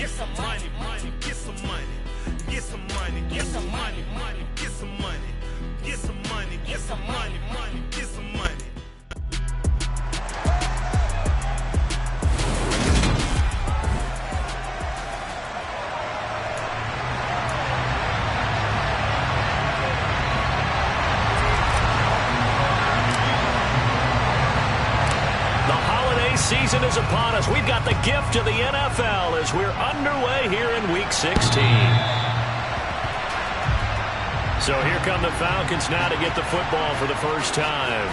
get some money, get some money, get some money, get some money, get some money, get some money, get some money, get some money. Season is upon us. We've got the gift of the NFL as we're underway here in Week 16. So here come the Falcons now to get the football for the first time.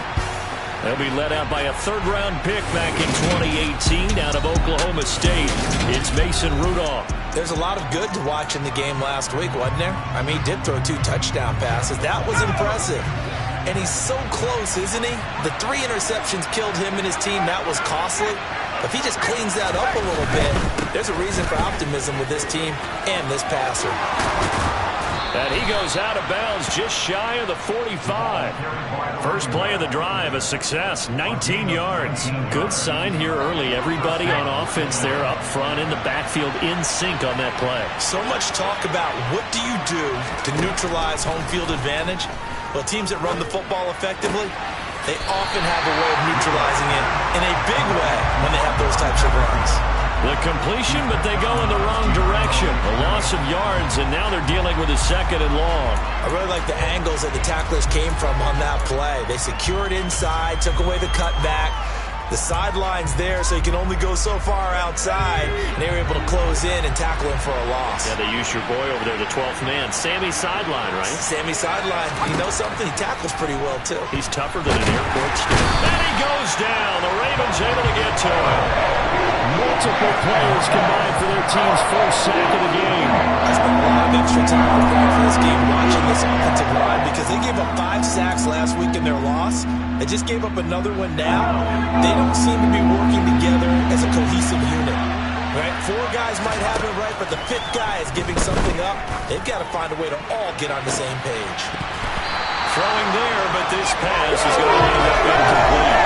They'll be led out by a third-round pick back in 2018 out of Oklahoma State. It's Mason Rudolph. There's a lot of good to watch in the game last week, wasn't there? I mean, he did throw 2 touchdown passes. That was impressive. And he's so close, isn't he? The 3 interceptions killed him and his team. That was costly. If he just cleans that up a little bit, there's a reason for optimism with this team and this passer. And he goes out of bounds just shy of the 45. First play of the drive, a success, 19 yards. Good sign here early. Everybody on offense there up front in the backfield in sync on that play. So much talk about what do you do to neutralize home field advantage? Well, teams that run the football effectively, they often have a way of neutralizing it in a big way when they have those types of runs. The completion, but they go in the wrong direction. A loss of yards, and now they're dealing with a 2nd and long. I really like the angles that the tacklers came from on that play. They secured inside, took away the cutback. The sideline's there, so you can only go so far outside, and they were able to close in and tackle him for a loss. Yeah, they use your boy over there, the 12th man. Sammy Sideline, right? Sammy Sideline. You know something? He tackles pretty well, too. He's tougher than an airport student. And he goes down. The Ravens able to get to him. Multiple players combined for their team's first sack of the game. I spent a lot of extra time preparing for this game watching this offensive line because they gave up 5 sacks last week in their loss. They just gave up another one now. They don't seem to be working together as a cohesive unit. Right? 4 guys might have it right, but the 5th guy is giving something up. They've got to find a way to all get on the same page. Throwing there, but this pass is going to end up incomplete.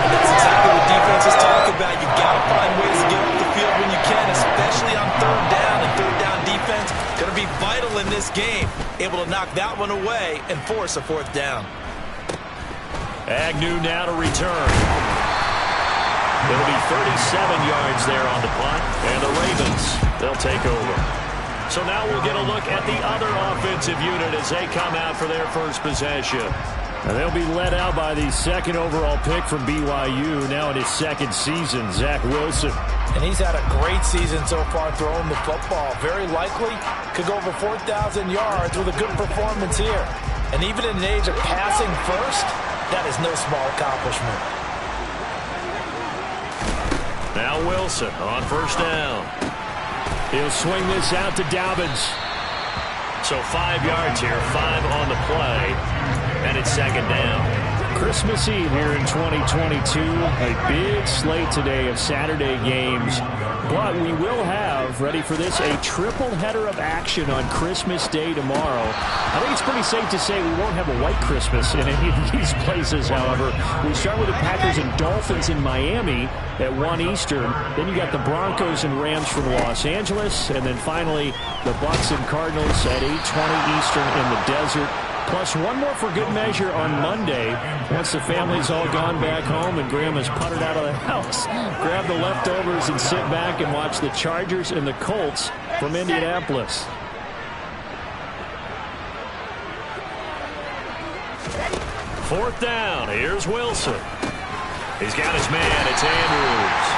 And that's exactly what defenses talk about. You've got to find ways to get off the field when you can, especially on 3rd down. And 3rd down defense going to be vital in this game. Able to knock that one away and force a 4th down. Agnew now to return. It'll be 37 yards there on the punt, and the Ravens, they'll take over. So now we'll get a look at the other offensive unit as they come out for their first possession. And they'll be led out by the 2nd overall pick from BYU, now in his 2nd season, Zach Wilson. And he's had a great season so far throwing the football. Very likely could go over 4,000 yards with a good performance here. And even in an age of passing first, that is no small accomplishment. Now Wilson on 1st down. He'll swing this out to Dobbins. So 5 yards here, 5 on the play, and it's 2nd down. Christmas Eve here in 2022. A big slate today of Saturday games. But we will have, ready for this, a triple header of action on Christmas Day tomorrow. I think it's pretty safe to say we won't have a white Christmas in any of these places, however. We start with the Packers and Dolphins in Miami at 1 Eastern. Then you got the Broncos and Rams from Los Angeles. And then finally, the Bucs and Cardinals at 8:20 Eastern in the desert. Plus one more for good measure on Monday. Once the family's all gone back home and Grandma's puttered out of the house, grab the leftovers and sit back and watch the Chargers and the Colts from Indianapolis. Fourth down. Here's Wilson. He's got his man. It's Andrews.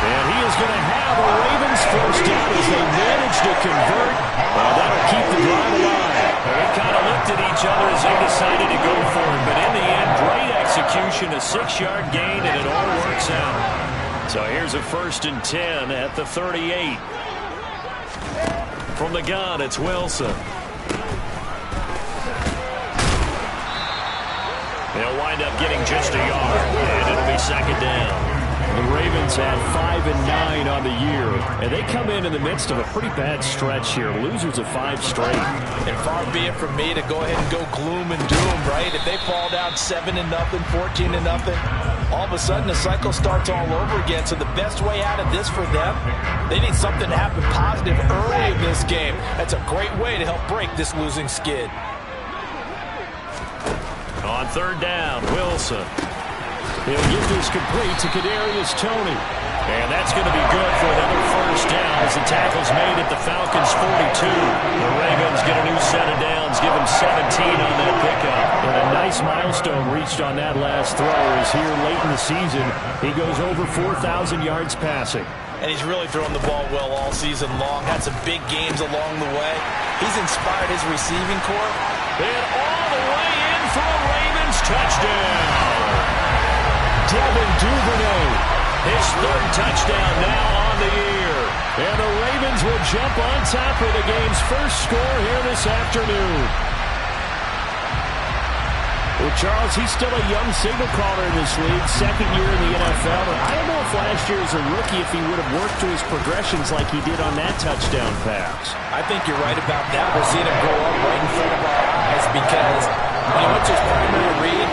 And he is going to have a Ravens first down as they manage to convert. Well, that'll keep the drive alive. They kind of looked at each other as they decided to go for it. But in the end, great execution, a 6-yard gain, and it all works out. So here's a 1st and 10 at the 38. From the gun, it's Wilson. They'll wind up getting just a yard, and it'll be 2nd down. The Ravens had 5 and 9 on the year, and they come in the midst of a pretty bad stretch here. Losers of 5 straight. And far be it from me to go ahead and go gloom and doom, right? If they fall down 7-0, 14-0, all of a sudden the cycle starts all over again. So the best way out of this for them, they need something to happen positive early in this game. That's a great way to help break this losing skid. On third down, Wilson. He'll get this complete to Kadarius Toney. And that's going to be good for another first down as the tackle's made at the Falcons' 42. The Ravens get a new set of downs, give them 17 on that pickup. And a nice milestone reached on that last throw as here late in the season, he goes over 4,000 yards passing. And he's really thrown the ball well all season long. Had some big games along the way. He's inspired his receiving corps. And all the way in for a Ravens touchdown. Devin Duvernay. His third touchdown now on the year. And the Ravens will jump on top of the game's first score here this afternoon. Well, Charles, he's still a young signal caller in this league, second year in the NFL. And I don't know if last year as a rookie if he would have worked through his progressions like he did on that touchdown pass. I think you're right about that. We're seeing him grow up right in front of our eyes because when he went to his primary read,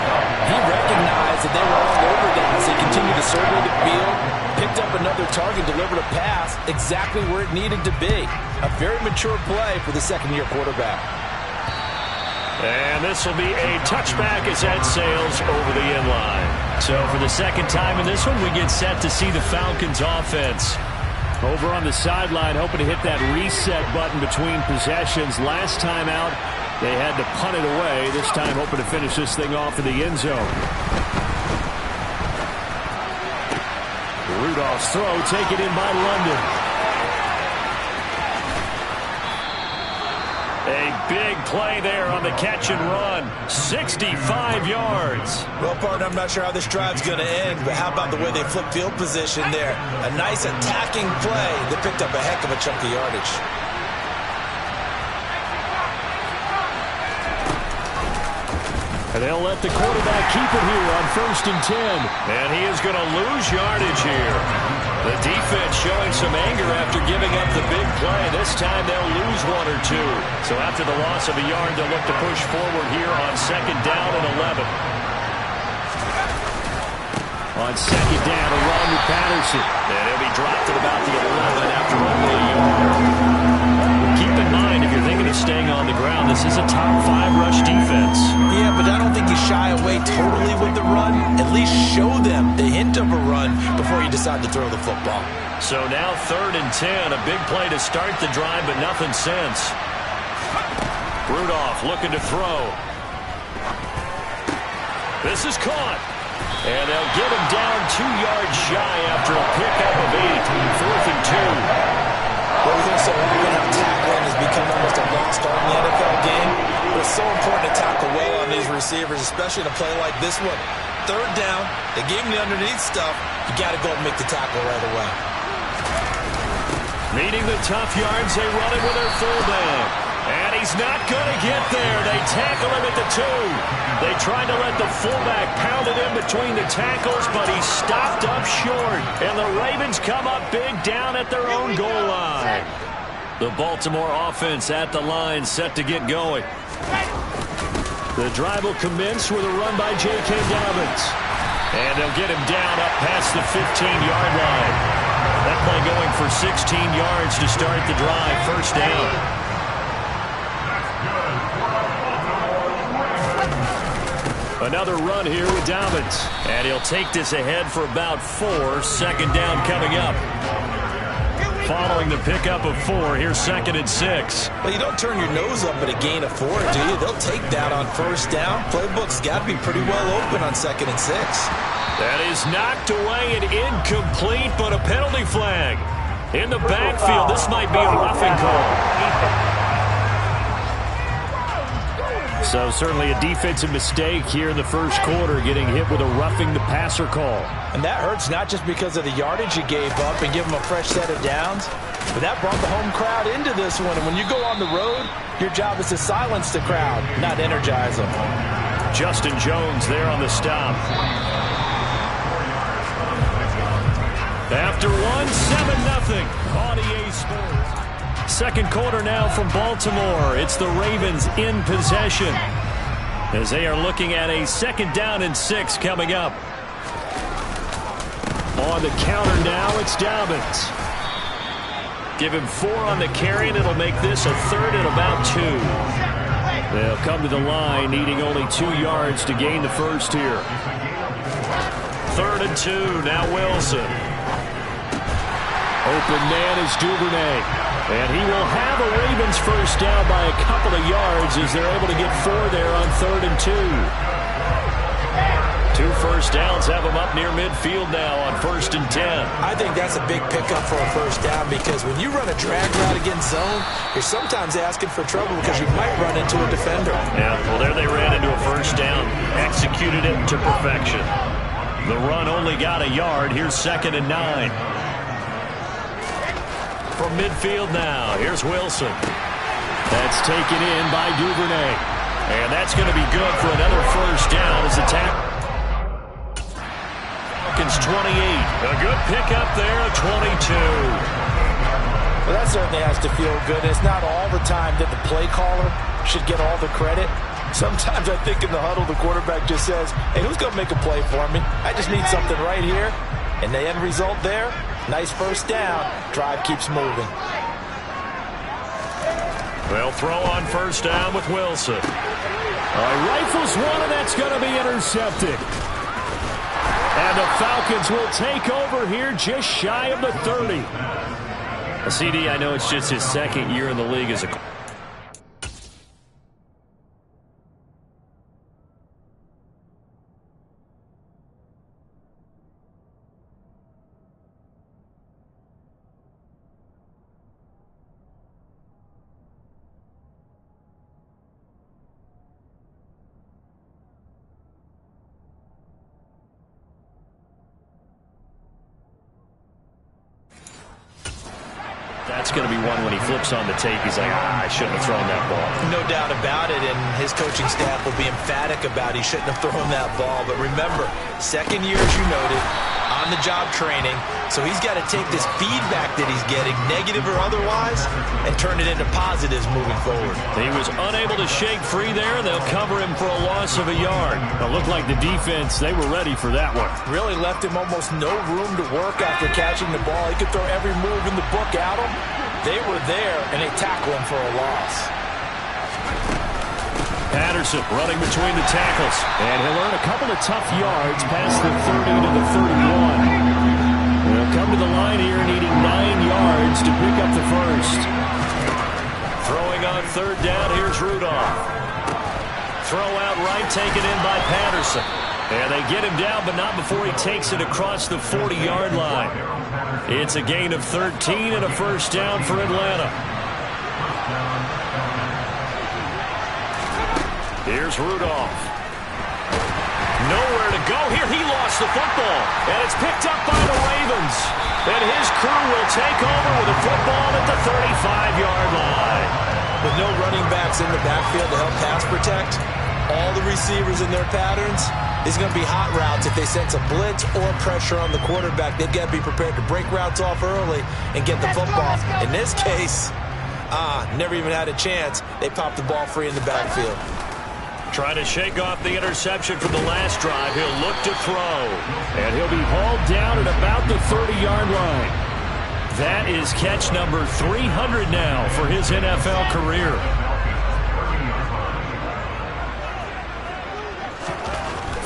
he recognized that they were all over that. So he continued to survey the field, picked up another target, delivered a pass exactly where it needed to be. A very mature play for the second-year quarterback. And this will be a touchback as that sails over the end line. So for the second time in this one, we get set to see the Falcons offense. Over on the sideline, hoping to hit that reset button between possessions. Last time out, they had to punt it away. This time hoping to finish this thing off in the end zone. Rudolph's throw taken in by London. A big play there on the catch and run. 65 yards. Well, partner, I'm not sure how this drive's going to end, but how about the way they flip field position there? A nice attacking play that picked up a heck of a chunk of yardage. And they'll let the quarterback keep it here on 1st and 10. And he is going to lose yardage here. The defense showing some anger after giving up the big play. This time they'll lose one or two. So after the loss of a yard, they'll look to push forward here on 2nd down and 11. On 2nd down, a run with Patterson. And he'll be dropped at about the 11 after only a yard. Keep in mind, if you're thinking of staying on the ground, this is a top 5 rush defense. Yeah, but I don't think you shy away totally with the run. At least show them the hint of a run before you decide to throw the football. So now 3rd and 10, a big play to start the drive, but nothing since. Rudolph looking to throw. This is caught. And they'll get him down 2 yards shy after a pickup of 8. 4th and 2. Well, we think so often how tackling has become almost a lost art in the NFL game. But it's so important to tackle well on these receivers, especially in a play like this one. 3rd down, they gave him the underneath stuff. You got to go and make the tackle right away. Needing the tough yards, they run it with their fullback. And he's not going to get there. They tackle him at the 2. They tried to let the fullback pound it in between the tackles, but he stopped up short. And the Ravens come up big down at their own goal line. The Baltimore offense at the line, set to get going. The drive will commence with a run by J.K. Dobbins. And they'll get him down up past the 15-yard line. That play going for 16 yards to start the drive. 1st down. Another run here with Dobbins. And he'll take this ahead for about 4. 2nd down coming up. Following the pickup of 4, here's 2nd and 6. Well, you don't turn your nose up at a gain of 4, do you? They'll take that on 1st down. Playbook's got to be pretty well open on 2nd and 6. That is knocked away and incomplete, but a penalty flag. In the backfield, this might be a roughing call. So certainly a defensive mistake here in the 1st quarter, getting hit with a roughing the passer call. And that hurts not just because of the yardage you gave up and give them a fresh set of downs, but that brought the home crowd into this one. And when you go on the road, your job is to silence the crowd, not energize them. Justin Jones there on the stop. After 7-0 on EA Sports. 2nd quarter now from Baltimore. It's the Ravens in possession as they are looking at a 2nd down and 6 coming up. On the counter now, it's Dobbins. Give him 4 on the carry, and it'll make this a 3rd and about 2. They'll come to the line, needing only 2 yards to gain the first here. 3rd and 2, now Wilson. Open man is Duvernay. And he will have a Ravens first down by a couple of yards as they're able to get 4 there on 3rd and 2. 2 first downs have them up near midfield now on 1st and 10. I think that's a big pickup for a first down because when you run a drag route against zone, you're sometimes asking for trouble because you might run into a defender. Yeah, well, there they ran into a first down, executed it to perfection. The run only got a yard. Here's 2nd and 9. From midfield now, here's Wilson. That's taken in by Duvernay. And that's going to be good for another first down as the tackle. Falcons 28. A good pickup there, 22. Well, that certainly has to feel good. It's not all the time that the play caller should get all the credit. Sometimes I think in the huddle, the quarterback just says, hey, who's going to make a play for me? I just need something right here. And the end result there, nice first down. Drive keeps moving. They'll throw on first down with Wilson. Rifles one, and that's going to be intercepted. And the Falcons will take over here just shy of the 30. CD, I know it's just his 2nd year in the league as a That's going to be one when he flips on the tape. He's like, I shouldn't have thrown that ball. No doubt about it, and his coaching staff will be emphatic about he shouldn't have thrown that ball. But remember, 2nd year, as you noted, on-the-job training. So he's got to take this feedback that he's getting, negative or otherwise, and turn it into positives moving forward. He was unable to shake free there. They'll cover him for a loss of a yard. It looked like the defense, they were ready for that one. Really left him almost no room to work after catching the ball. He could throw every move in the book at him. They were there, and they tackle him for a loss. Patterson running between the tackles. And he'll earn a couple of tough yards past the 30 to the 31. They'll come to the line here needing 9 yards to pick up the first. Throwing on 3rd down, here's Rudolph. Throw out right, taken in by Patterson. And they get him down, but not before he takes it across the 40-yard line. It's a gain of 13 and a first down for Atlanta. Here's Rudolph. Nowhere to go here. He lost the football. And it's picked up by the Ravens. And his crew will take over with a football at the 35-yard line. With no running backs in the backfield to help pass protect, all the receivers in their patterns, it's going to be hot routes if they sense a blitz or pressure on the quarterback. They've got to be prepared to break routes off early and get the football. In this case, never even had a chance. They popped the ball free in the backfield. Trying to shake off the interception from the last drive. He'll look to throw. And he'll be hauled down at about the 30-yard line. That is catch number 300 now for his NFL career.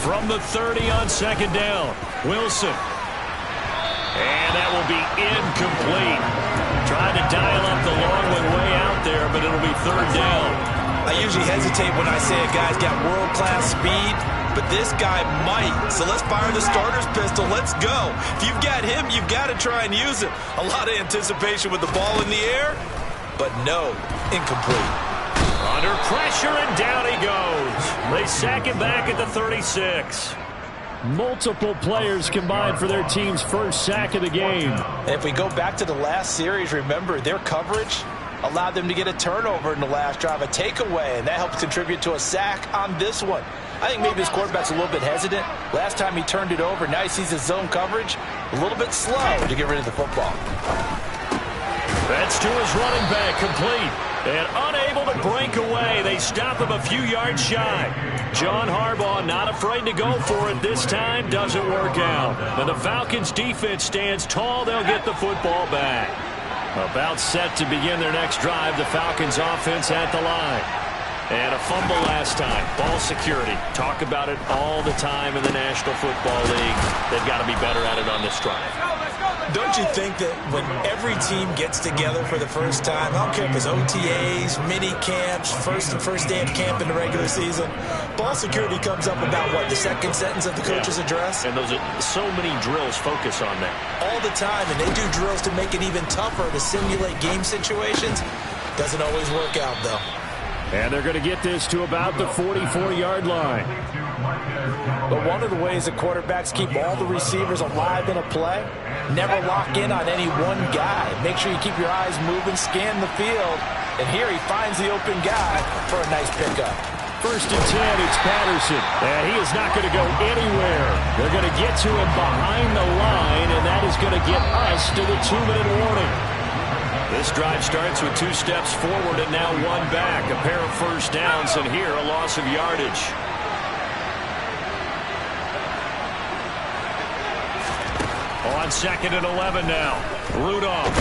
From the 30 on 2nd down, Wilson. And that will be incomplete. Trying to dial up the long one way out there, but it'll be 3rd down. I usually hesitate when I say a guy's got world-class speed, but this guy might. So let's fire the starter's pistol. Let's go. If you've got him, you've got to try and use it. A lot of anticipation with the ball in the air, but no, incomplete. Under pressure, and down he goes. They sack him back at the 36. Multiple players combined for their team's first sack of the game. And if we go back to the last series, remember, their coverage allowed them to get a turnover in the last drive, a takeaway, and that helped contribute to a sack on this one. I think maybe his quarterback's a little bit hesitant. Last time he turned it over, now he sees his zone coverage a little bit slow to get rid of the football. That's to his running back, complete. And unable to break away. They stop him a few yards shy. John Harbaugh not afraid to go for it this time. Doesn't work out. And the Falcons defense stands tall. They'll get the football back. About set to begin their next drive. The Falcons offense at the line. And a fumble last time. Ball security. Talk about it all the time in the National Football League. They've got to be better at it on this drive. Don't you think that when every team gets together for the first time, I don't care if it's OTAs, mini camps, first day of camp in the regular season, ball security comes up about what, the second sentence of the coach's address? And those are so many drills focus on that. All the time, and they do drills to make it even tougher to simulate game situations. Doesn't always work out, though. And they're going to get this to about the 44-yard line. But one of the ways that quarterbacks keep all the receivers alive in a play, never lock in on any one guy. Make sure you keep your eyes moving, scan the field, and here he finds the open guy for a nice pickup. First and 10, it's Patterson, and he is not going to go anywhere. They're going to get to him behind the line, and that is going to get us to the 2-minute warning. This drive starts with 2 steps forward and now 1 back. A pair of first downs, and here a loss of yardage. On 2nd and 11 now. Rudolph.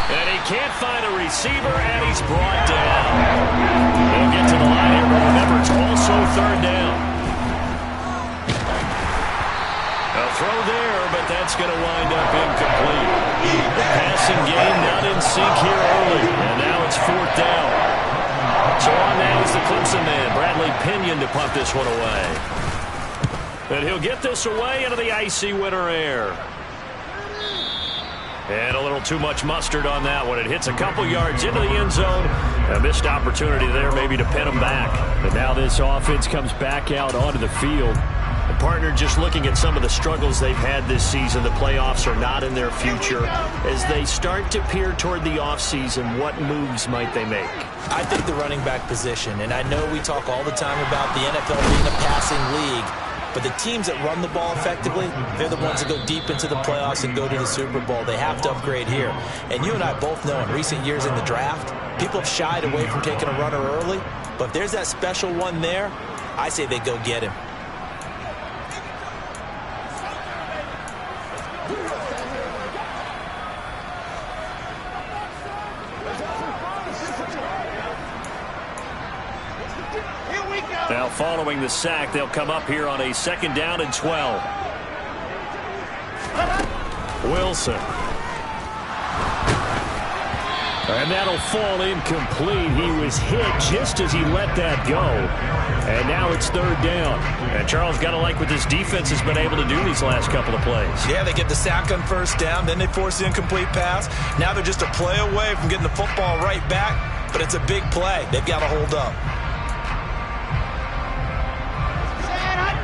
And he can't find a receiver, and he's brought down. They'll get to the line here, but remember, it's also 3rd down. A throw there, but that's going to wind up incomplete. The passing game not in sync here early, and now it's 4th down. So on now is the Clemson man, Bradley Pinion, to punt this one away. And he'll get this away into the icy winter air. And a little too much mustard on that one. It hits a couple yards into the end zone. A missed opportunity there maybe to pin him back. But now this offense comes back out onto the field. The partner, just looking at some of the struggles they've had this season, the playoffs are not in their future. As they start to peer toward the offseason, what moves might they make? I think the running back position, and I know we talk all the time about the NFL being a passing league, but the teams that run the ball effectively, they're the ones that go deep into the playoffs and go to the Super Bowl. They have to upgrade here. And you and I both know in recent years in the draft, people have shied away from taking a runner early. But if there's that special one there, I say they go get him. Now following the sack, they'll come up here on a 2nd down and 12. Wilson. And that'll fall incomplete. He was hit just as he let that go. And now it's 3rd down. And Charles, got to like what this defense has been able to do these last couple of plays. Yeah, they get the sack on 1st down, then they force the incomplete pass. Now they're just a play away from getting the football right back, but it's a big play. They've got to hold up.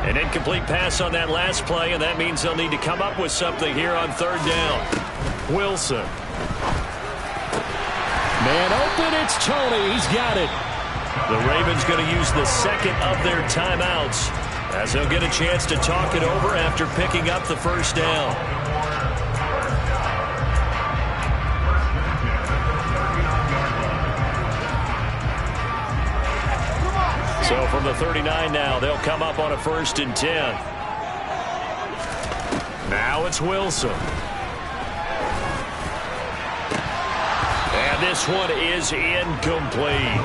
An incomplete pass on that last play, and that means they'll need to come up with something here on 3rd down. Wilson. Man open, it's Tony. He's got it. The Ravens going to use the 2nd of their timeouts as they'll get a chance to talk it over after picking up the 1st down. So from the 39 now, they'll come up on a 1st and 10. Now it's Wilson. And this one is incomplete.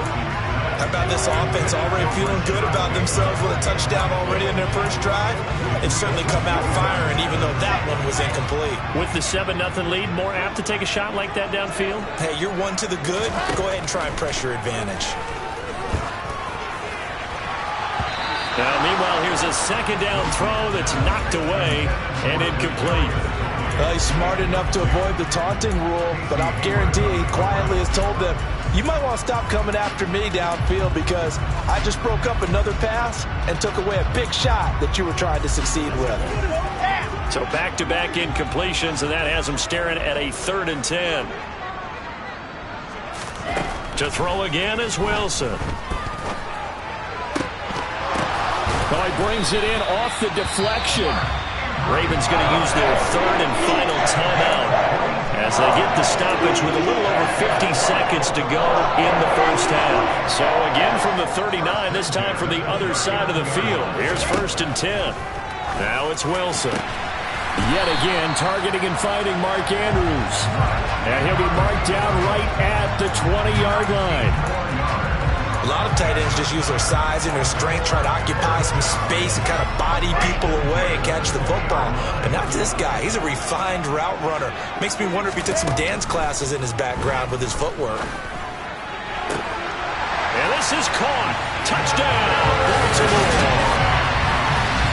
How about this offense already feeling good about themselves with a touchdown already in their 1st drive? It's certainly come out firing, even though that one was incomplete. With the 7-0 lead, more apt to take a shot like that downfield? Hey, you're 1 to the good. Go ahead and try and pressure advantage. Now, meanwhile, here's a 2nd down throw that's knocked away and incomplete. Well, he's smart enough to avoid the taunting rule, but I'll guarantee he quietly has told them, you might want to stop coming after me downfield because I just broke up another pass and took away a big shot that you were trying to succeed with. So back-to-back incompletions, and that has him staring at a 3rd and 10. To throw again is Wilson. Oh, he brings it in off the deflection. Ravens going to use their 3rd and final timeout as they get the stoppage with a little over 50 seconds to go in the first half. So again from the 39, this time from the other side of the field. Here's 1st and 10. Now it's Wilson. Yet again, targeting and fighting Mark Andrews. And he'll be marked down right at the 20-yard line. A lot of tight ends just use their size and their strength, try to occupy some space and kind of body people away and catch the football. But not this guy. He's a refined route runner. Makes me wonder if he took some dance classes in his background with his footwork. And this is caught. Touchdown, Baltimore.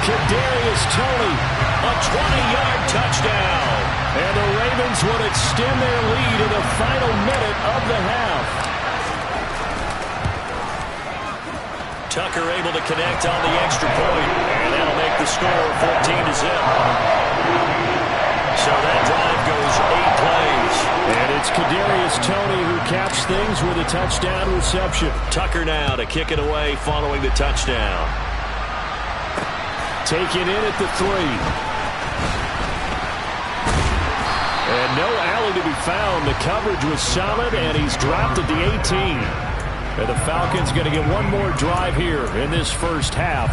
Kadarius Toney, a 20-yard touchdown. And the Ravens would extend their lead in the final minute of the half. Tucker able to connect on the extra point, and that'll make the score 14-0. So that drive goes 8 plays. And it's Kadarius Toney who caps things with a touchdown reception. Tucker now to kick it away following the touchdown. Taken in at the 3. And no alley to be found. The coverage was solid, and he's dropped at the 18. And the Falcons going to get one more drive here in this first half.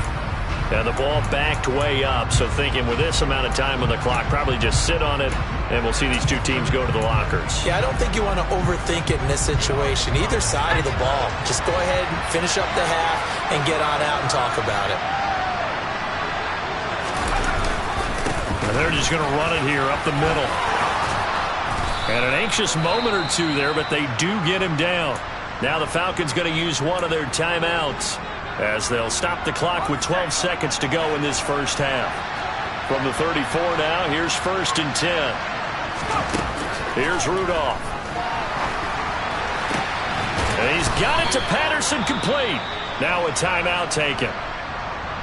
And the ball backed way up, so thinking with this amount of time on the clock, probably just sit on it, and we'll see these two teams go to the lockers. Yeah, I don't think you want to overthink it in this situation. Either side of the ball. Just go ahead and finish up the half and get on out and talk about it. And they're just going to run it here up the middle. And an anxious moment or two there, but they do get him down. Now the Falcons going to use one of their timeouts as they'll stop the clock with 12 seconds to go in this first half. From the 34 now, here's 1st and 10. Here's Rudolph. And he's got it to Patterson, complete. Now a timeout taken.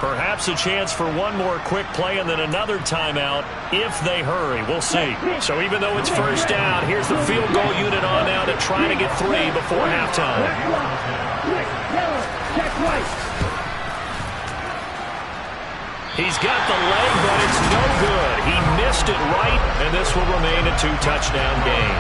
Perhaps a chance for one more quick play and then another timeout if they hurry. We'll see. So even though it's first down, here's the field goal unit on now to try to get 3 before halftime. He's got the leg, but it's no good. He missed it right, and this will remain a 2-touchdown game.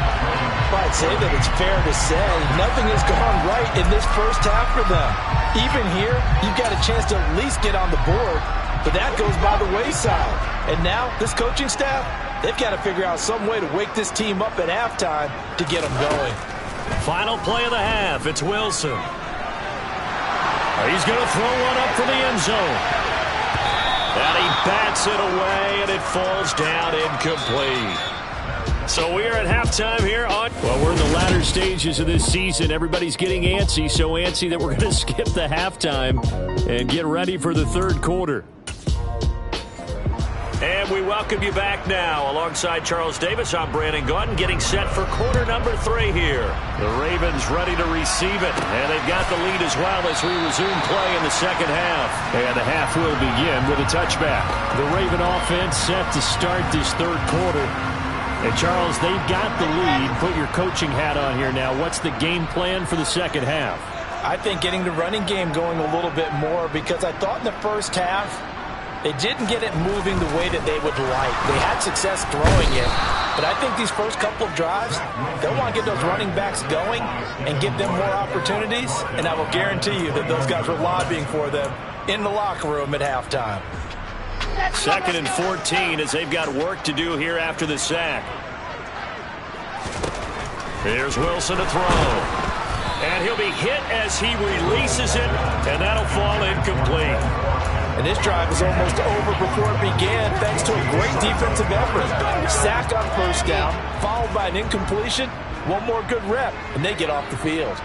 Well, I'd say that it's fair to say nothing has gone right in this first half for them. Even here, you've got a chance to at least get on the board, but that goes by the wayside. And now, this coaching staff, they've got to figure out some way to wake this team up at halftime to get them going. Final play of the half, it's Wilson. He's going to throw one up for the end zone. And he bats it away, and it falls down incomplete. So we are at halftime here on... Well, we're in the latter stages of this season. Everybody's getting antsy, so antsy that we're going to skip the halftime and get ready for the third quarter. And we welcome you back now. Alongside Charles Davis, I'm Brandon Gaudin, getting set for quarter number 3 here. The Ravens ready to receive it, and they've got the lead as well as we resume play in the second half. And the half will begin with a touchback. The Raven offense set to start this third quarter. And, Charles, they've got the lead. Put your coaching hat on here now. What's the game plan for the second half? I think getting the running game going a little bit more, because I thought in the first half they didn't get it moving the way that they would like. They had success throwing it, but I think these first couple of drives, they'll want to get those running backs going and give them more opportunities, and I will guarantee you that those guys were lobbying for them in the locker room at halftime. 2nd and 14 as they've got work to do here after the sack. Here's Wilson to throw. And he'll be hit as he releases it, and that'll fall incomplete. And this drive is almost over before it began thanks to a great defensive effort. Sack on first down, followed by an incompletion. One more good rep, and they get off the field.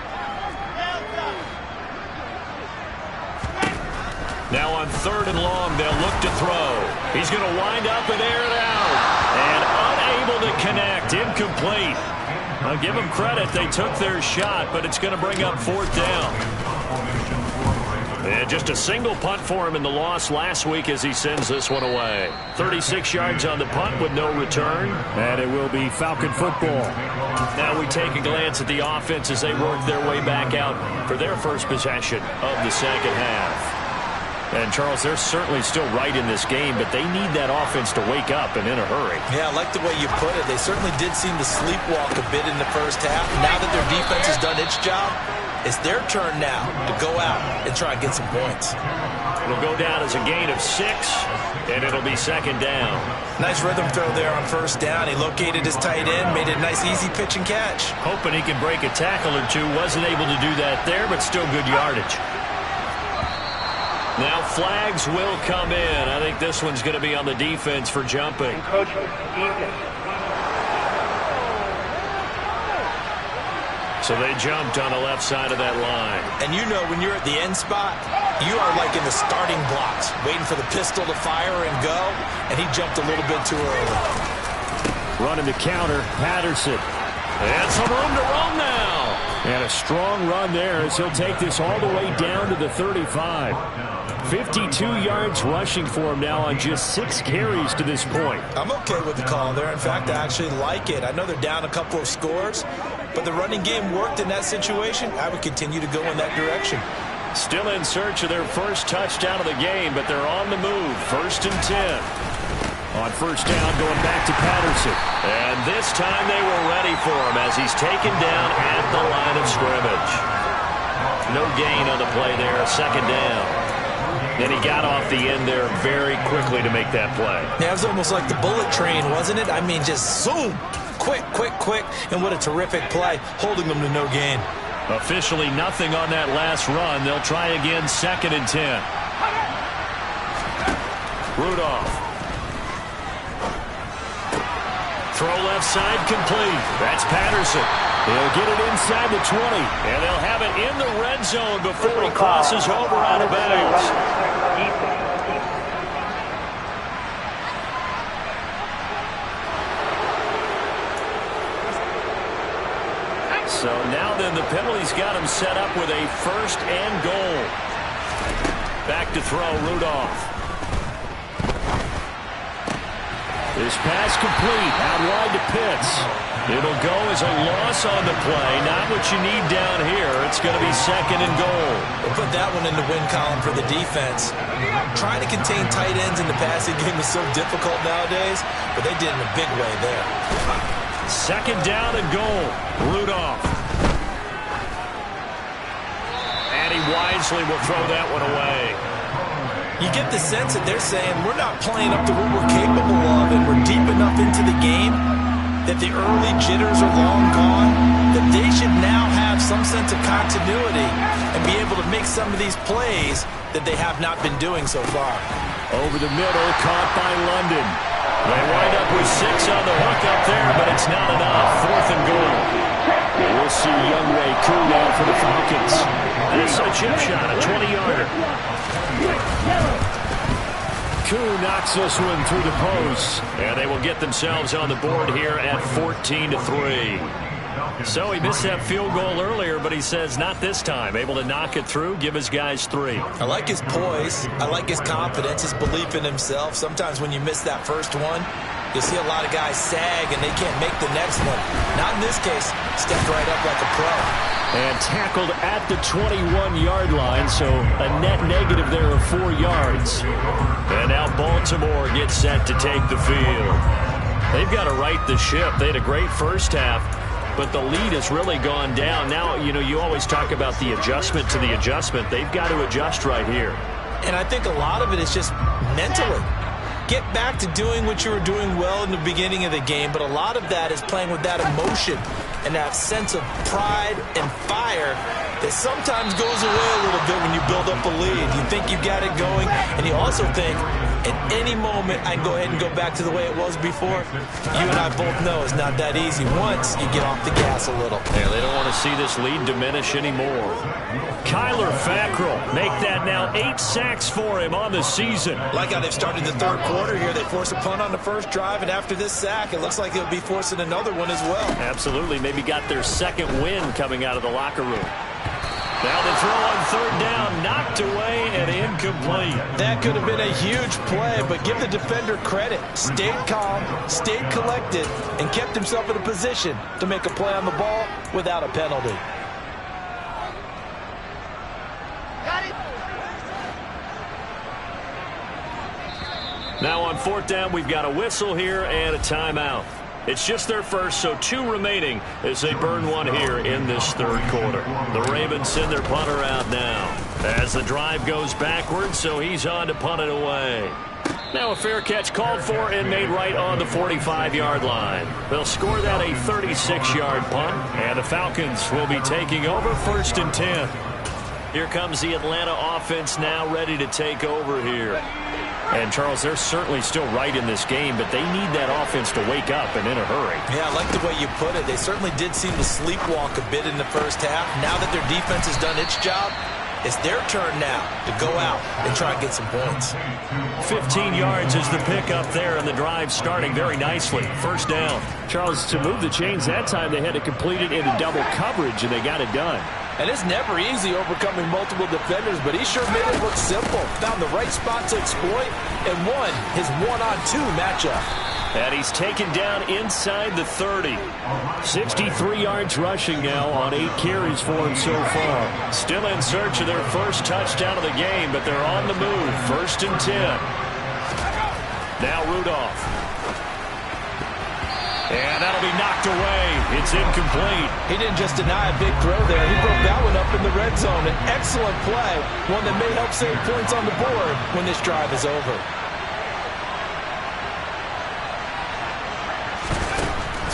Now on 3rd and long, they'll look to throw. He's going to wind up and air it out. And unable to connect. Incomplete. I'll give them credit. They took their shot, but it's going to bring up 4th down. And just a single punt for him in the loss last week as he sends this one away. 36 yards on the punt with no return. And it will be Falcon football. Now we take a glance at the offense as they work their way back out for their first possession of the second half. And, Charles, they're certainly still right in this game, but they need that offense to wake up and in a hurry. Yeah, I like the way you put it. They certainly did seem to sleepwalk a bit in the first half. Now that their defense has done its job, it's their turn now to go out and try and get some points. It'll go down as a gain of 6, and it'll be second down. Nice rhythm throw there on first down. He located his tight end, made it a nice easy pitch and catch. Hoping he can break a tackle or two. Wasn't able to do that there, but still good yardage. Now flags will come in. I think this one's going to be on the defense for jumping. So they jumped on the left side of that line. And you know when you're at the end spot, you are like in the starting blocks, waiting for the pistol to fire and go, and he jumped a little bit too early. Running the counter, Patterson. And some room to run now. And a strong run there as he'll take this all the way down to the 35. 52 yards rushing for him now on just 6 carries to this point. I'm okay with the call there. In fact, I actually like it. I know they're down a couple of scores, but the running game worked in that situation. I would continue to go in that direction. Still in search of their first touchdown of the game, but they're on the move. 1st and 10. On first down, going back to Patterson. And this time they were ready for him as he's taken down at the line of scrimmage. No gain on the play there, 2nd down. And he got off the end there very quickly to make that play. Yeah, it was almost like the bullet train, wasn't it? I mean, just zoom. Quick, quick, quick. And what a terrific play, holding them to no gain. Officially nothing on that last run. They'll try again, 2nd and 10. Rudolph. Throw left side complete. That's Patterson. He'll get it inside the 20. And they'll have it in the red zone before he crosses over out of bounds. So now then the penalty's got him set up with a 1st and goal. Back to throw, Rudolph. This pass complete, out wide to Pitts. It'll go as a loss on the play. Not what you need down here. It's going to be 2nd and goal. We'll put that one in the win column for the defense. Trying to contain tight ends in the passing game is so difficult nowadays, but they did in a big way there. 2nd down and goal. Rudolph. And he wisely will throw that one away. You get the sense that they're saying we're not playing up to what we're capable of, and we're deep enough into the game that the early jitters are long gone, that they should now have some sense of continuity and be able to make some of these plays that they have not been doing so far. Over the middle, caught by London. They wind up with 6 on the hook up there, but it's not enough. 4th and goal. We'll see Youngway Koo now for the Falcons. This is a chip shot, a 20-yarder. Koo knocks this one through the post. And they will get themselves on the board here at 14-3. So he missed that field goal earlier, but he says not this time. Able to knock it through, give his guys 3. I like his poise. I like his confidence, his belief in himself. Sometimes when you miss that first one, you'll see a lot of guys sag and they can't make the next one. Not in this case. Stepped right up like a pro. And tackled at the 21-yard line, so a net negative there of 4 yards. And now Baltimore gets set to take the field. They've got to right the ship. They had a great first half, but the lead has really gone down. Now, you know, you always talk about the adjustment to the adjustment. They've got to adjust right here. And I think a lot of it is just mentally. Get back to doing what you were doing well in the beginning of the game, but a lot of that is playing with that emotion and that sense of pride and fire that sometimes goes away a little bit when you build up a lead. You think you got it going, and you also think at any moment I can go ahead and go back to the way it was before. You and I both know it's not that easy once you get off the gas a little. Yeah, they don't want to see this lead diminish anymore. Kyler Fackrell, make that now 8 sacks for him on the season. Like how they've started the third quarter here. They force a punt on the first drive, and after this sack, it looks like they'll be forcing another one as well. Absolutely. Maybe got their 2nd win coming out of the locker room. Now the throw on 3rd down, knocked away and incomplete. That could have been a huge play, but give the defender credit. Stayed calm, stayed collected, and kept himself in a position to make a play on the ball without a penalty. Now on fourth down, we've got a whistle here and a timeout. It's just their first, so 2 remaining as they burn one here in this third quarter. The Ravens send their punter out now as the drive goes backwards, so he's on to punt it away. Now a fair catch called for and made right on the 45-yard line. They'll score that a 36-yard punt, and the Falcons will be taking over 1st and 10. Here comes the Atlanta offense now ready to take over here. And, Charles, they're certainly still right in this game, but they need that offense to wake up and in a hurry. Yeah, I like the way you put it. They certainly did seem to sleepwalk a bit in the first half. Now that their defense has done its job, it's their turn now to go out and try and get some points. 15 yards is the pickup there, and the drive starting very nicely. 1st down. Charles, to move the chains that time, they had to complete it into double coverage, and they got it done. And it's never easy overcoming multiple defenders, but he sure made it look simple. Found the right spot to exploit and won his 1-on-2 matchup. And he's taken down inside the 30. 63 yards rushing now on 8 carries for him so far. Still in search of their first touchdown of the game, but they're on the move. 1st and 10. Now Rudolph. And that'll be knocked away. It's incomplete. He didn't just deny a big throw there. He broke that one up in the red zone. An excellent play, one that may help save points on the board when this drive is over.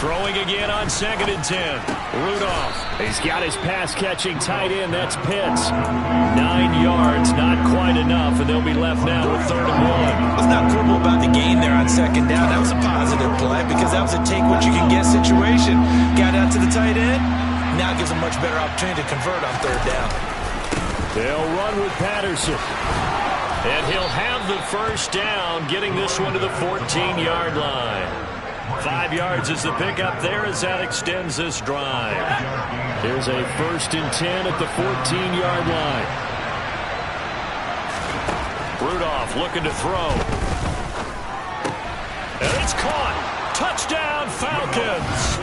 Throwing again on 2nd and 10. Rudolph. He's got his pass-catching tight end. That's Pitts. 9 yards, not quite enough, and they'll be left now with 3rd and 1. Let's not quibble about the gain there on 2nd down. That was a positive play because that was a take-what-you-can-get situation. Got out to the tight end. Now gives a much better opportunity to convert on 3rd down. They'll run with Patterson. And he'll have the 1st down, getting this one to the 14-yard line. 5 yards is the pickup there as that extends this drive. There's a 1st and 10 at the 14-yard line. Rudolph looking to throw. And it's caught. Touchdown, Falcons.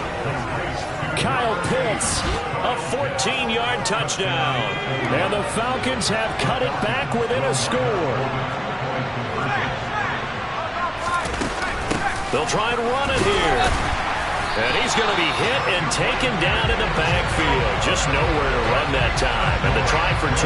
Kyle Pitts, a 14-yard touchdown. And the Falcons have cut it back within a score. They'll try and run it here. And he's going to be hit and taken down in the backfield. Just nowhere to run that time. And the try for 2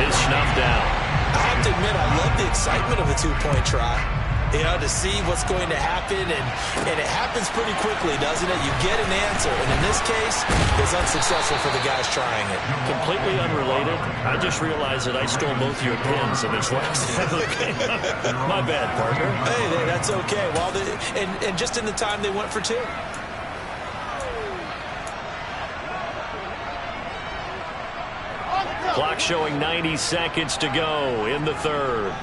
is snuffed out. I have to admit, I love the excitement of a 2-point try. You know, to see what's going to happen, and it happens pretty quickly, doesn't it? You get an answer, and in this case, it's unsuccessful for the guys trying it. Completely unrelated. I just realized that I stole both your pins in this last game. My bad, partner. Hey, that's okay. Well, and just in the time they went for 2. Clock showing 90 seconds to go in the 3rd.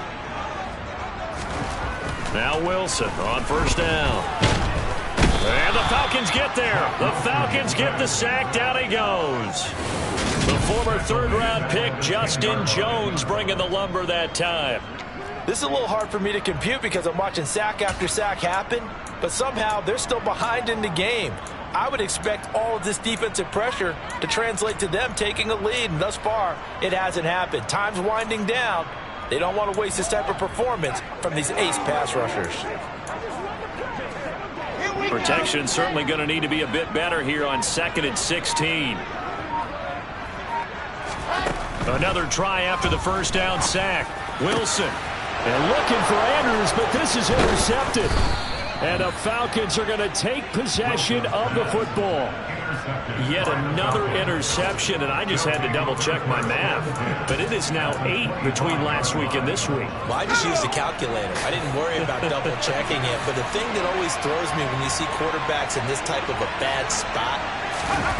Now Wilson on 1st down. And the Falcons get there. The Falcons get the sack. Down he goes. The former 3rd-round pick, Justin Jones, bringing the lumber that time. This is a little hard for me to compute because I'm watching sack after sack happen, but somehow they're still behind in the game. I would expect all of this defensive pressure to translate to them taking a lead, and thus far, it hasn't happened. Time's winding down. They don't want to waste this type of performance from these ace pass rushers. Protection certainly going to need to be a bit better here on 2nd and 16. Another try after the 1st down sack. Wilson. And looking for Andrews, but this is intercepted. And the Falcons are going to take possession of the football. Yet another interception, and I just had to double-check my math. But it is now 8 between last week and this week. Well, I just used a calculator. I didn't worry about double-checking it. But the thing that always throws me when you see quarterbacks in this type of a bad spot,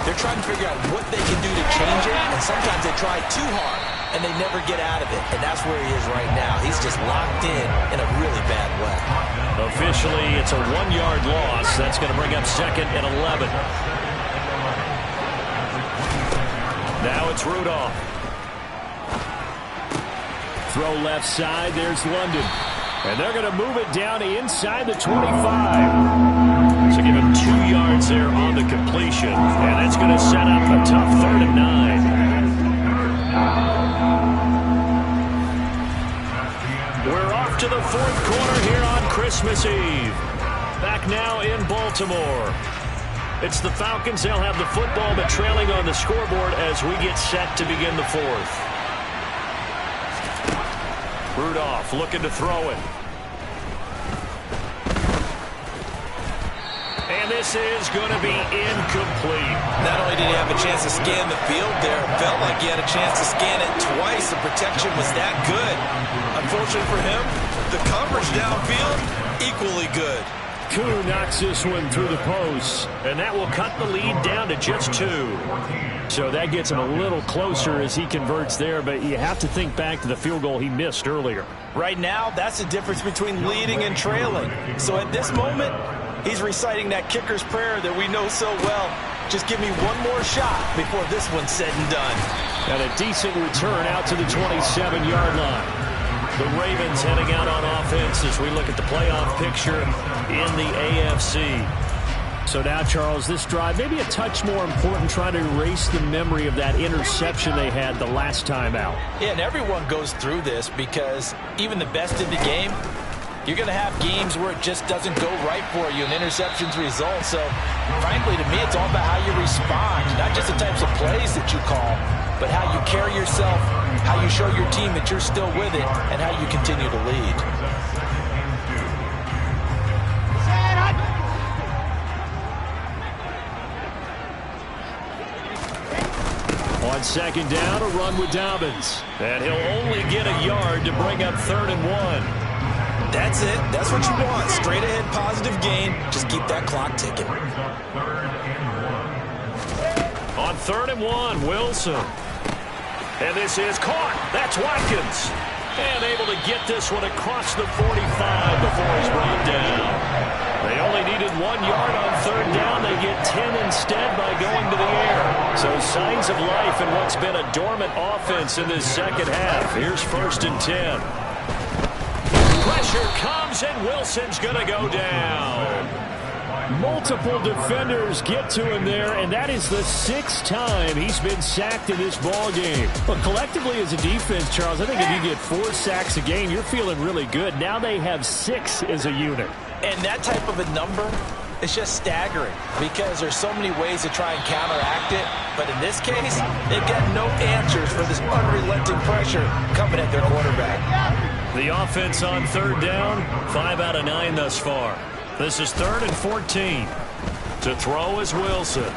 they're trying to figure out what they can do to change it, and sometimes they try too hard, and they never get out of it. And that's where he is right now. He's just locked in a really bad way. Officially, it's a 1-yard loss. That's going to bring up 2nd and 11. Now it's Rudolph. Throw left side. There's London. And they're going to move it down inside the 25. So give him 2 yards there on the completion. And that's going to set up a tough 3rd and 9. We're off to the 4th quarter here on Baltimore. It's the Falcons. They'll have the football, but trailing on the scoreboard as we get set to begin the fourth. Rudolph looking to throw it. And this is going to be incomplete. Not only did he have a chance to scan the field there, it felt like he had a chance to scan it twice. The protection was that good. Unfortunately for him, the coverage downfield, equally good. Koo knocks this one through the post. And that will cut the lead down to just 2. So that gets him a little closer as he converts there, but you have to think back to the field goal he missed earlier. Right now, that's the difference between leading and trailing. So at this moment, he's reciting that kicker's prayer that we know so well. Just give me one more shot before this one's said and done. And a decent return out to the 27-yard line. The Ravens heading out on offense as we look at the playoff picture in the AFC. So now, Charles, this drive maybe a touch more important, trying to erase the memory of that interception they had the last time out. Yeah, and everyone goes through this because even the best in the game, you're going to have games where it just doesn't go right for you and interceptions result. So, frankly, to me, it's all about how you respond, not just the types of plays that you call, but how you carry yourself, how you show your team that you're still with it, and how you continue to lead. On second down, a run with Dobbins. And he'll only get a yard to bring up 3rd and 1. That's it. That's what you want. Straight ahead, positive gain. Just keep that clock ticking. On 3rd and 1, Wilson. And this is caught. That's Watkins. And able to get this one across the 45 before he's brought down. They only needed 1 yard on 3rd down. They get 10 instead by going to the air. So signs of life in what's been a dormant offense in this second half. Here's 1st and 10. Pressure comes, and Wilson's going to go down. Multiple defenders get to him there, and that is the 6th time he's been sacked in this ball game. But collectively as a defense, Charles, I think if you get 4 sacks a game, you're feeling really good. Now they have 6 as a unit. And that type of a number is just staggering because there's so many ways to try and counteract it. But in this case, they've got no answers for this unrelenting pressure coming at their quarterback. The offense on 3rd down, 5 out of 9 thus far. This is 3rd and 14. To throw is Wilson.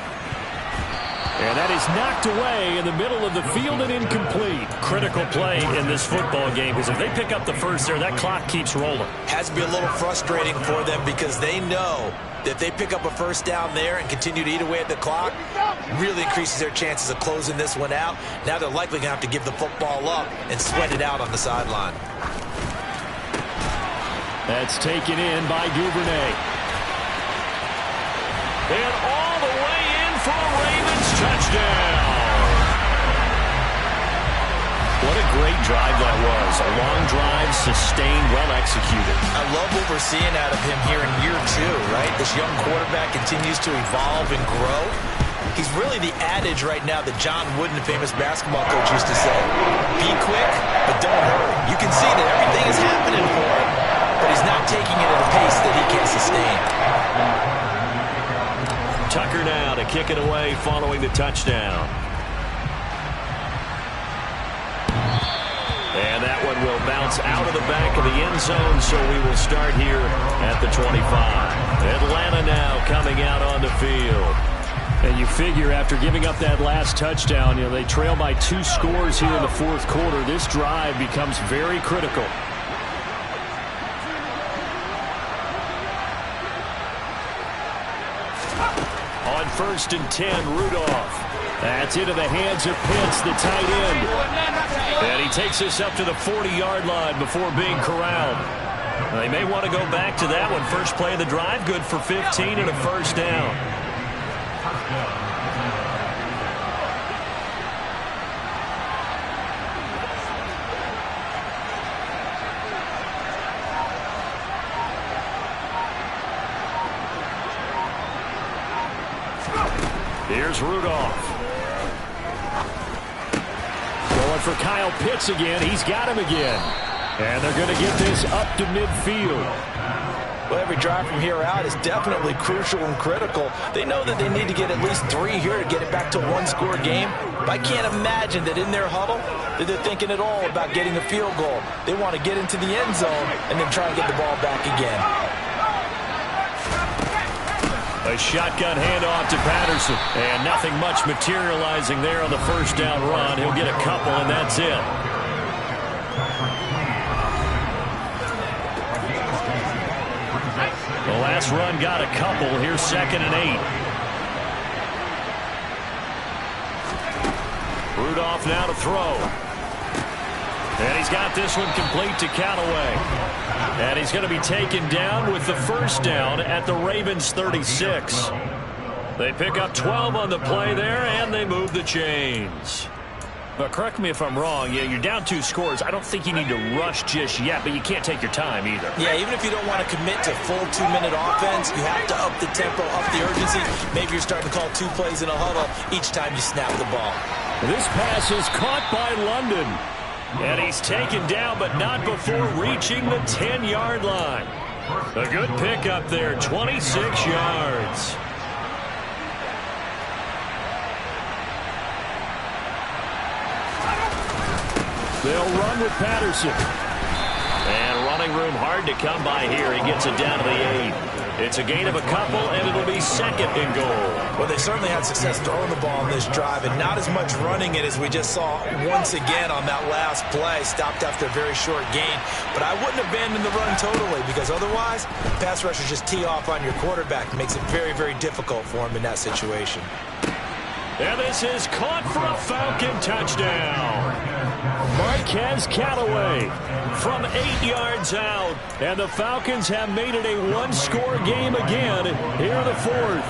And that is knocked away in the middle of the field and incomplete. Critical play in this football game because if they pick up the first there, that clock keeps rolling. Has to be a little frustrating for them because they know that they pick up a first down there and continue to eat away at the clock, really increases their chances of closing this one out. Now they're likely going to have to give the football up and sweat it out on the sideline. That's taken in by Duvernay. And all the way in for a Ravens touchdown. What a great drive that was. A long drive, sustained, well executed. I love what we're seeing out of him here in year 2, right? This young quarterback continues to evolve and grow. He's really the adage right now that John Wooden, the famous basketball coach, used to say. Be quick, but don't hurry. You can see that everything is happening for him, but he's not taking it at a pace that he can't sustain. Tucker now to kick it away following the touchdown. And that one will bounce out of the back of the end zone, so we will start here at the 25. Atlanta now coming out on the field. And you figure after giving up that last touchdown, they trail by 2 scores here in the 4th quarter. This drive becomes very critical. On 1st and 10, Rudolph. That's into the hands of Pitts, the tight end. And he takes us up to the 40-yard line before being corralled. They may want to go back to that one. First play of the drive, good for 15 and a first down. Here's Rudolph. Going for Kyle Pitts again. He's got him again. And they're going to get this up to midfield. Well, every drive from here out is definitely crucial and critical. They know that they need to get at least 3 here to get it back to a one-score game. But I can't imagine that in their huddle that they're thinking at all about getting a field goal. They want to get into the end zone and then try and get the ball back again. A shotgun handoff to Patterson. And nothing much materializing there on the first down run. He'll get a couple, and that's it. The last run got a couple. Here's 2nd and 8. Rudolph now to throw. And he's got this one complete to Callaway. And he's going to be taken down with the first down at the Ravens' 36. They pick up 12 on the play there, and they move the chains. But correct me if I'm wrong, yeah, you're down 2 scores. I don't think you need to rush just yet, but you can't take your time either. Yeah, even if you don't want to commit to full 2-minute offense, you have to up the tempo, up the urgency. Maybe you're starting to call 2 plays in a huddle each time you snap the ball. This pass is caught by London. And he's taken down, but not before reaching the 10-yard line. A good pickup there, 26 yards. They'll run with Patterson. And running room hard to come by here. He gets it down to the 8. It's a gain of a couple, and it'll be 2nd and goal. Well, they certainly had success throwing the ball on this drive, and not as much running it as we just saw once again on that last play. Stopped after a very short gain. But I wouldn't abandon the run totally, because otherwise, pass rushers just tee off on your quarterback. It makes it very, very difficult for him in that situation. And this is caught for a Falcon touchdown. Marquez Callaway from 8 yards out. And the Falcons have made it a one-score game again here in the 4th.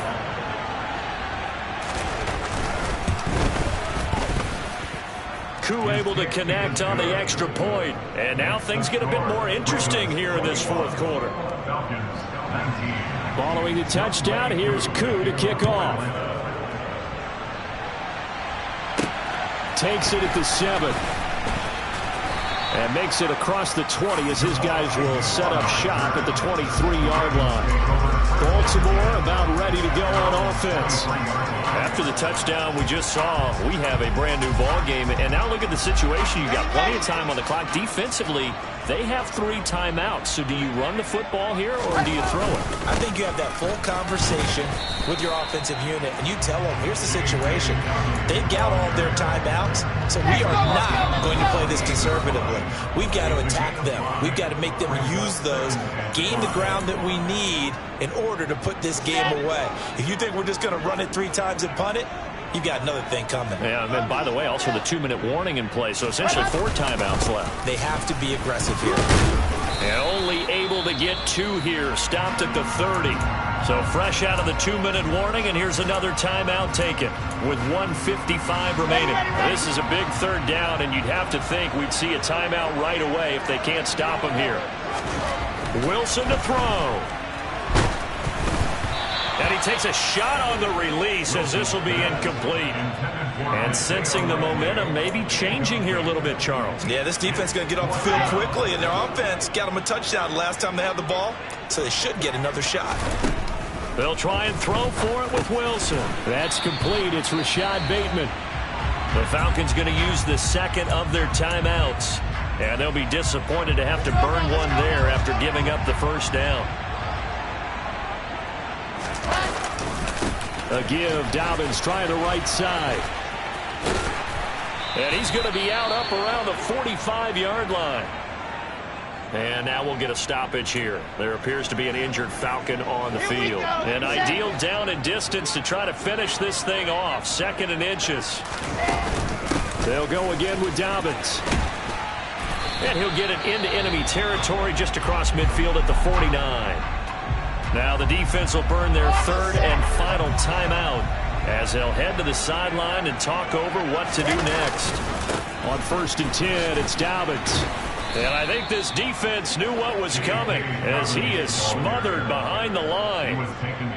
Koo able to connect on the extra point. And now things get a bit more interesting here in this 4th quarter. Following the touchdown, here's Koo to kick off. Takes it at the 7. And makes it across the 20 as his guys will set up shop at the 23-yard line. Baltimore about ready to go on offense. After the touchdown we just saw, we have a brand new ball game. And now look at the situation. You've got plenty of time on the clock. Defensively, they have 3 timeouts. So do you run the football here or do you throw it? I think you have that full conversation with your offensive unit, and you tell them, here's the situation. They've got all their timeouts, so we are not going to play this conservatively. We've got to attack them. We've got to make them use those, gain the ground that we need in order to put this game away. If you think we're just going to run it 3 times and punt it, you've got another thing coming. Yeah, and then, by the way, also the 2-minute warning in play, so essentially 4 timeouts left. They have to be aggressive here. And only able to get 2 here, stopped at the 30. So fresh out of the 2-minute warning, and here's another timeout taken with 1:55 remaining. This is a big 3rd down, and you'd have to think we'd see a timeout right away if they can't stop him here. Wilson to throw. And he takes a shot on the release as this will be incomplete. And sensing the momentum maybe changing here a little bit, Charles. Yeah, this defense is going to get off the field quickly, and their offense got them a touchdown last time they had the ball, so they should get another shot. They'll try and throw for it with Wilson. That's complete. It's Rashad Bateman. The Falcons going to use the 2nd of their timeouts. And they'll be disappointed to have to burn one there after giving up the first down. A give. Dobbins trying the right side. And he's going to be out up around the 45-yard line. And now we'll get a stoppage here. There appears to be an injured Falcon on the field. An ideal down and distance to try to finish this thing off. 2nd and inches. They'll go again with Dobbins. And he'll get it into enemy territory just across midfield at the 49. Now the defense will burn their 3rd and final timeout as they'll head to the sideline and talk over what to do next. On 1st and 10, it's Dobbins. And I think this defense knew what was coming as he is smothered behind the line.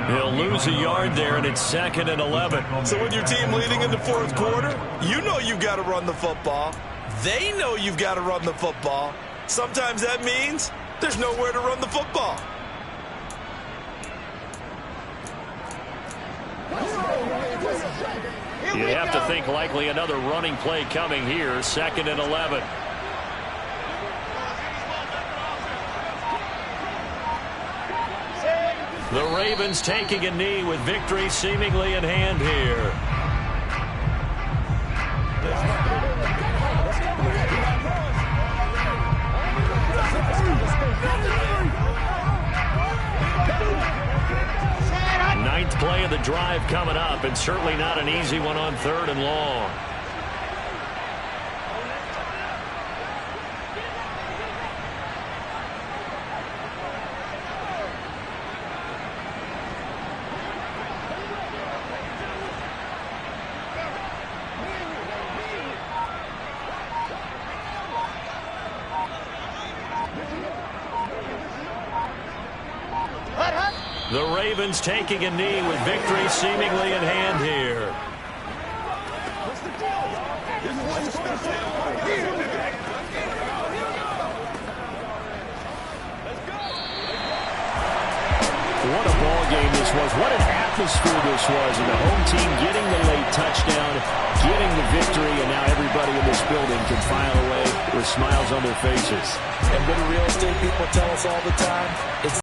He'll lose a yard there, and it's 2nd and 11. So with your team leading into 4th quarter, you know you've got to run the football. They know you've got to run the football. Sometimes that means there's nowhere to run the football. You'd have to think likely another running play coming here. 2nd and 11. The Ravens taking a knee with victory seemingly in hand here. Ninth play of the drive coming up, and certainly not an easy one on 3rd and long. The Ravens taking a knee with victory seemingly in hand here. What a ball game this was. What an atmosphere this was. And the home team getting the late touchdown, getting the victory, and now everybody in this building can file away with smiles on their faces. And what do real estate people tell us all the time? It's